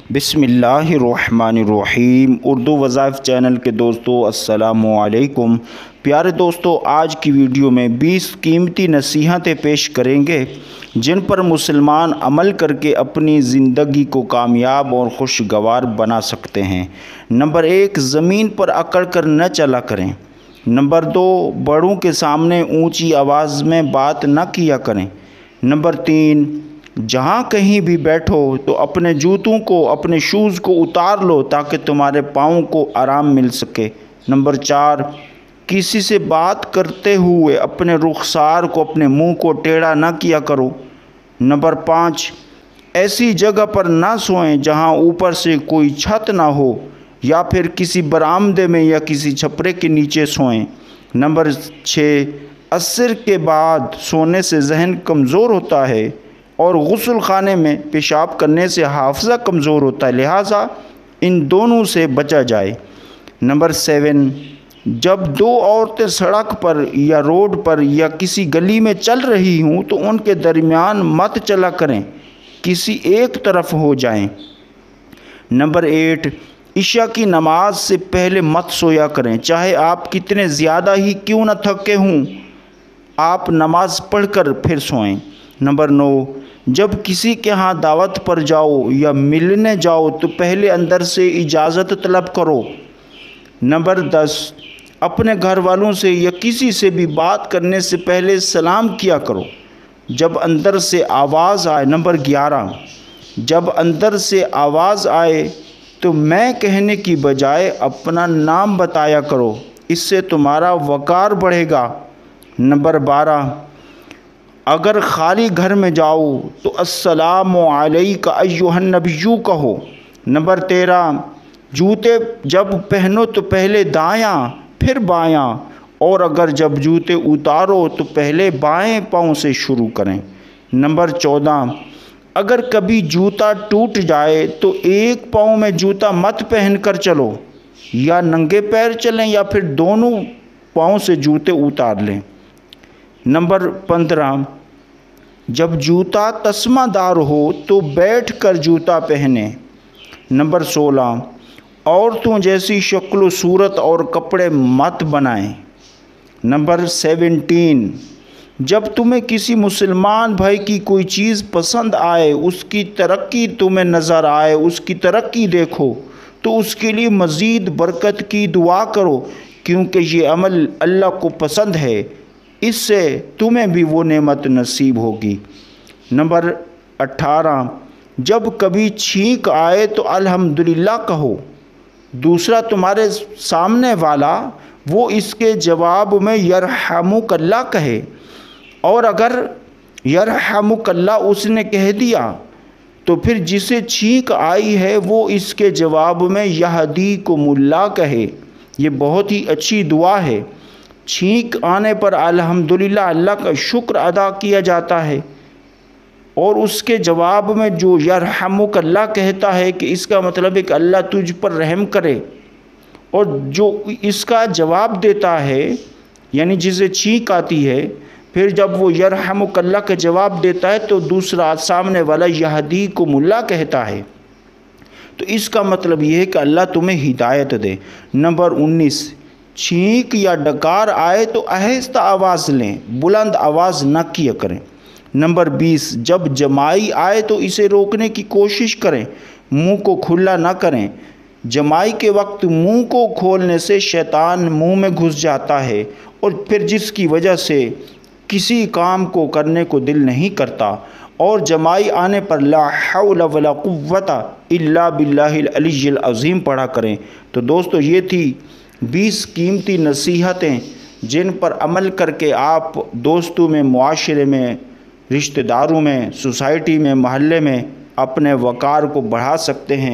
बिस्मिल्लाहिर्रहमानिर्रहीम। उर्दू वज़ाइफ चैनल के दोस्तों अस्सलामु अलैकुम। प्यारे दोस्तों, आज की वीडियो में 20 कीमती नसीहतें पेश करेंगे जिन पर मुसलमान अमल करके अपनी ज़िंदगी को कामयाब और खुशगवार बना सकते हैं। नंबर 1, ज़मीन पर अकड़ कर न चला करें। नंबर 2, बड़ों के सामने ऊंची आवाज़ में बात न किया करें। नंबर 3, जहाँ कहीं भी बैठो तो अपने जूतों को, अपने शूज़ को उतार लो ताकि तुम्हारे पाँव को आराम मिल सके। नंबर 4, किसी से बात करते हुए अपने रुखसार को, अपने मुंह को टेढ़ा ना किया करो। नंबर 5, ऐसी जगह पर ना सोएं जहाँ ऊपर से कोई छत ना हो या फिर किसी बरामदे में या किसी छपरे के नीचे सोएं। नंबर 6, असर के बाद सोने से जहन कमज़ोर होता है और गुस्ल खाने में पेशाब करने से हाफ़ज़ा कमज़ोर होता है, लिहाजा इन दोनों से बचा जाए। नंबर 7, जब दो औरतें सड़क पर या रोड पर या किसी गली में चल रही हों तो उनके दरमियान मत चला करें, किसी एक तरफ हो जाएं। नंबर 8, इशा की नमाज से पहले मत सोया करें, चाहे आप कितने ज़्यादा ही क्यों न थके हों, आप नमाज पढ़कर फिर सोएं। नंबर 9, जब किसी के यहाँ दावत पर जाओ या मिलने जाओ तो पहले अंदर से इजाज़त तलब करो। नंबर 10, अपने घर वालों से या किसी से भी बात करने से पहले सलाम किया करो जब अंदर से आवाज़ आए। नंबर 11, जब अंदर से आवाज़ आए तो मैं कहने की बजाय अपना नाम बताया करो, इससे तुम्हारा वक़ार बढ़ेगा। नंबर 12, अगर खाली घर में जाओ तो अस्सलामु अलैका अय्युहन नबिय्यु कहो। नंबर 13, जूते जब पहनो तो पहले दायां फिर बायां, और अगर जब जूते उतारो तो पहले बाएं पाँव से शुरू करें। नंबर 14, अगर कभी जूता टूट जाए तो एक पाँव में जूता मत पहन कर चलो, या नंगे पैर चलें या फिर दोनों पाँव से जूते उतार लें। नंबर 15, जब जूता तस्मादार हो तो बैठकर जूता पहने। नंबर 16, औरतों जैसी शक्ल सूरत और कपड़े मत बनाएं। नंबर 17, जब तुम्हें किसी मुसलमान भाई की कोई चीज़ पसंद आए, उसकी तरक्की तुम्हें नज़र आए, उसकी तरक्की देखो तो उसके लिए मज़ीद बरकत की दुआ करो, क्योंकि ये अमल अल्लाह को पसंद है, इससे तुम्हें भी वो नेमत नसीब होगी। नंबर 18, जब कभी छींक आए तो अल्हम्दुलिल्लाह कहो, दूसरा तुम्हारे सामने वाला वो इसके जवाब में यरहमुकल्लाह कहे, और अगर यरहमुकल्लाह उसने कह दिया तो फिर जिसे छींक आई है वो इसके जवाब में यहदीकुमुल्लाह कहे। ये बहुत ही अच्छी दुआ है। छींक आने पर अल्हम्दुलिल्लाह अल्लाह का शुक्र अदा किया जाता है, और उसके जवाब में जो यरहमुकल्लाह कहता है कि इसका मतलब है कि अल्लाह तुझ पर रहम करे, और जो इसका जवाब देता है यानी जिसे छींक आती है, फिर जब वो यरहमुकल्लाह का जवाब देता है तो दूसरा सामने वाला यहदीकुमुल्लाह कहता है, तो इसका मतलब ये है कि अल्लाह तुम्हें हिदायत दे। नंबर 19, छींक या डकार आए तो आहिस्ता आवाज़ लें, बुलंद आवाज़ न किया करें। नंबर 20, जब जमाई आए तो इसे रोकने की कोशिश करें, मुंह को खुला न करें। जमाई के वक्त मुंह को खोलने से शैतान मुंह में घुस जाता है और फिर जिसकी वजह से किसी काम को करने को दिल नहीं करता। और जमाई आने पर ला हौला वला कुव्वता इल्ला बिल्लाहिल अलिय्यिल अज़ीम पढ़ा करें। तो दोस्तों, ये थी 20 कीमती नसीहतें जिन पर अमल करके आप दोस्तों में, मुआशरे में, रिश्तेदारों में, सोसाइटी में, महल्ले में अपने वक़ार को बढ़ा सकते हैं।